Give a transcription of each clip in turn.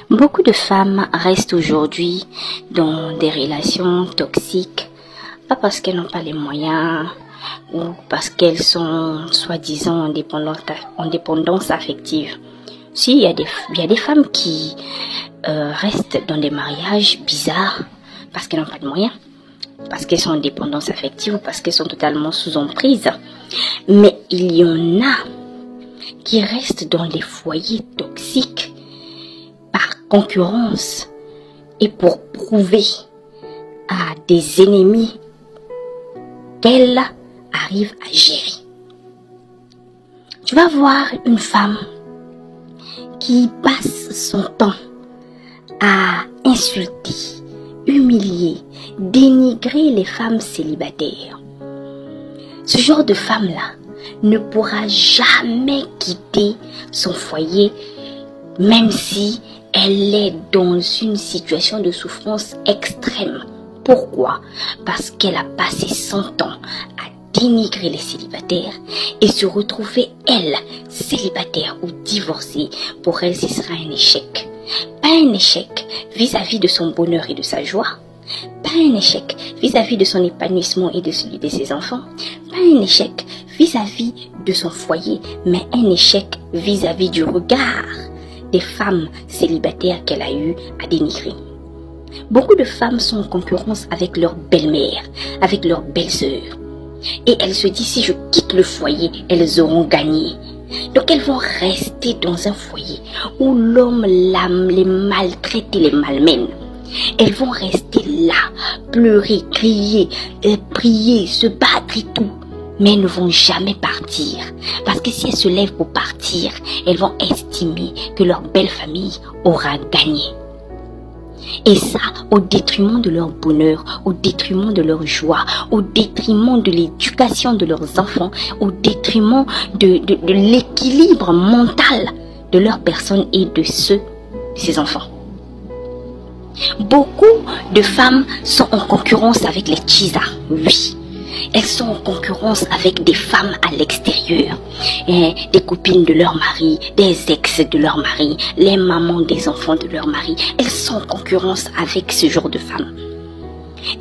Beaucoup de femmes restent aujourd'hui dans des relations toxiques, pas parce qu'elles n'ont pas les moyens ou parce qu'elles sont soi-disant en dépendance affective. Si, il y a des femmes qui restent dans des mariages bizarres parce qu'elles n'ont pas de moyens, parce qu'elles sont en dépendance affective ou parce qu'elles sont totalement sous emprise. Mais il y en a qui restent dans des foyers toxiques par concurrence et pour prouver à des ennemis qu'elle arrive à gérer. Tu vas voir une femme qui passe son temps à insulter, humilier, dénigrer les femmes célibataires. Ce genre de femme-là ne pourra jamais quitter son foyer, même si elle est dans une situation de souffrance extrême. Pourquoi? Parce qu'elle a passé son temps à dénigrer les célibataires et se retrouver, elle, célibataire ou divorcée. Pour elle, ce sera un échec. Pas un échec vis-à-vis de son bonheur et de sa joie. Pas un échec vis-à-vis de son épanouissement et de celui de ses enfants. Pas un échec vis-à-vis de son foyer, mais un échec vis-à-vis du regard des femmes célibataires qu'elle a eu à dénigrer. Beaucoup de femmes sont en concurrence avec leur belle-mère, avec leur belle-sœur. Et elles se disent, si je quitte le foyer, elles auront gagné. Donc elles vont rester dans un foyer où l'homme les maltraite et les malmène. Elles vont rester là, pleurer, crier, prier, se battre et tout. Mais elles ne vont jamais partir. Parce que si elles se lèvent pour partir, elles vont estimer que leur belle famille aura gagné. Et ça, au détriment de leur bonheur, au détriment de leur joie, au détriment de l'éducation de leurs enfants, au détriment de l'équilibre mental de leur personne et de ceux de ses enfants. Beaucoup de femmes sont en concurrence avec les Chisa, oui. Elles sont en concurrence avec des femmes à l'extérieur, des copines de leur mari, des ex de leur mari, les mamans des enfants de leur mari. Elles sont en concurrence avec ce genre de femmes.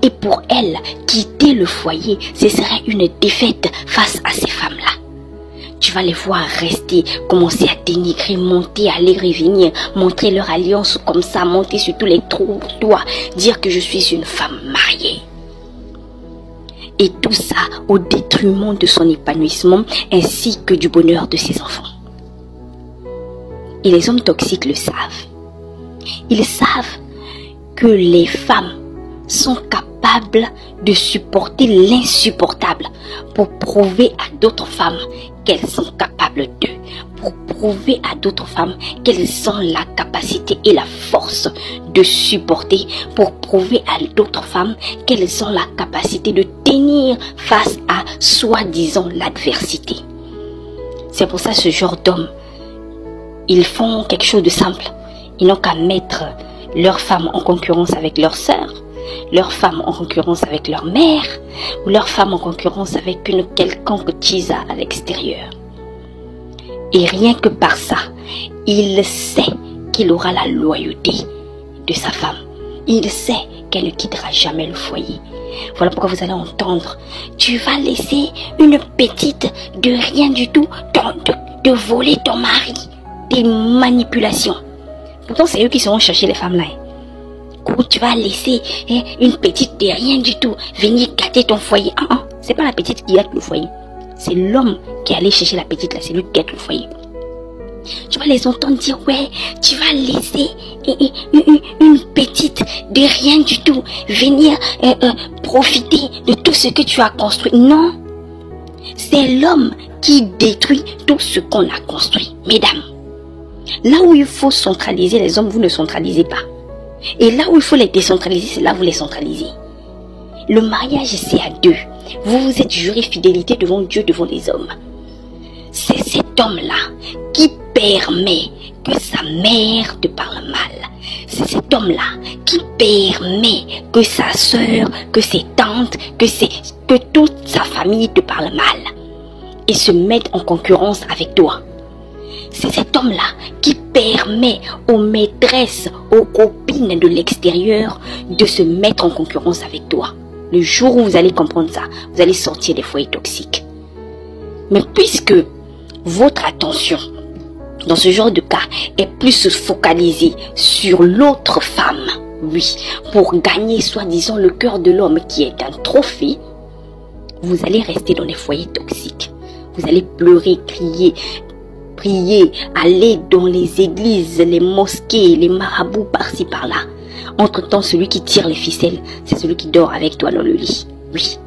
Et pour elles, quitter le foyer, ce serait une défaite face à ces femmes-là. Tu vas les voir rester, commencer à dénigrer, monter, aller revenir, montrer leur alliance comme ça, monter sur tous les toits, dire que je suis une femme mariée. Et tout ça au détriment de son épanouissement ainsi que du bonheur de ses enfants. Et les hommes toxiques le savent. Ils savent que les femmes sont capables de supporter l'insupportable pour prouver à d'autres femmes qu'elles sont capables d'eux. Pour prouver à d'autres femmes qu'elles ont la capacité et la force de supporter, pour prouver à d'autres femmes qu'elles ont la capacité de tenir face à soi-disant l'adversité. C'est pour ça ce genre d'hommes, ils font quelque chose de simple. Ils n'ont qu'à mettre leurs femmes en concurrence avec leurs sœurs, leurs femmes en concurrence avec leur mère, ou leurs femmes en concurrence avec une quelconque Chisa à l'extérieur. Et rien que par ça, il sait qu'il aura la loyauté de sa femme. Il sait qu'elle ne quittera jamais le foyer. Voilà pourquoi vous allez entendre, tu vas laisser une petite de rien du tout de voler ton mari. Des manipulations. Pourtant, c'est eux qui seront chercher les femmes là. Tu vas laisser une petite de rien du tout venir gâter ton foyer. C'est pas la petite qui gâte le foyer. C'est l'homme qui est allé chercher la petite là, c'est lui qui gâte le foyer. Tu vas les entendre dire, ouais, tu vas laisser une petite de rien du tout venir profiter de tout ce que tu as construit. Non, c'est l'homme qui détruit tout ce qu'on a construit. Mesdames, là où il faut centraliser les hommes, vous ne centralisez pas. Et là où il faut les décentraliser, c'est là où vous les centralisez. Le mariage, c'est à deux. Vous vous êtes juré fidélité devant Dieu, devant les hommes. C'est cet homme-là qui permet que sa mère te parle mal. C'est cet homme-là qui permet que sa sœur, que ses tantes, que toute sa famille te parle mal et se mettent en concurrence avec toi. C'est cet homme-là qui permet aux maîtresses, aux copines de l'extérieur de se mettre en concurrence avec toi. Le jour où vous allez comprendre ça, vous allez sortir des foyers toxiques. Mais puisque votre attention dans ce genre de cas est plus focalisée sur l'autre femme, oui, pour gagner soi-disant le cœur de l'homme qui est un trophée, vous allez rester dans des foyers toxiques. Vous allez pleurer, crier, prier, aller dans les églises, les mosquées, les marabouts par-ci par-là. Entre-temps, celui qui tire les ficelles, c'est celui qui dort avec toi dans le lit. Oui,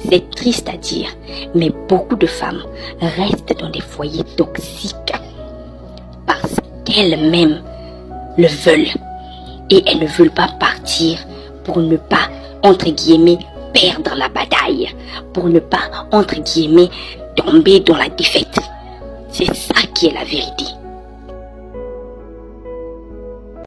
c'est triste à dire, mais beaucoup de femmes restent dans des foyers toxiques parce qu'elles-mêmes le veulent. Et elles ne veulent pas partir pour ne pas, entre guillemets, perdre la bataille, pour ne pas, entre guillemets, tomber dans la défaite. C'est ça qui est la vérité.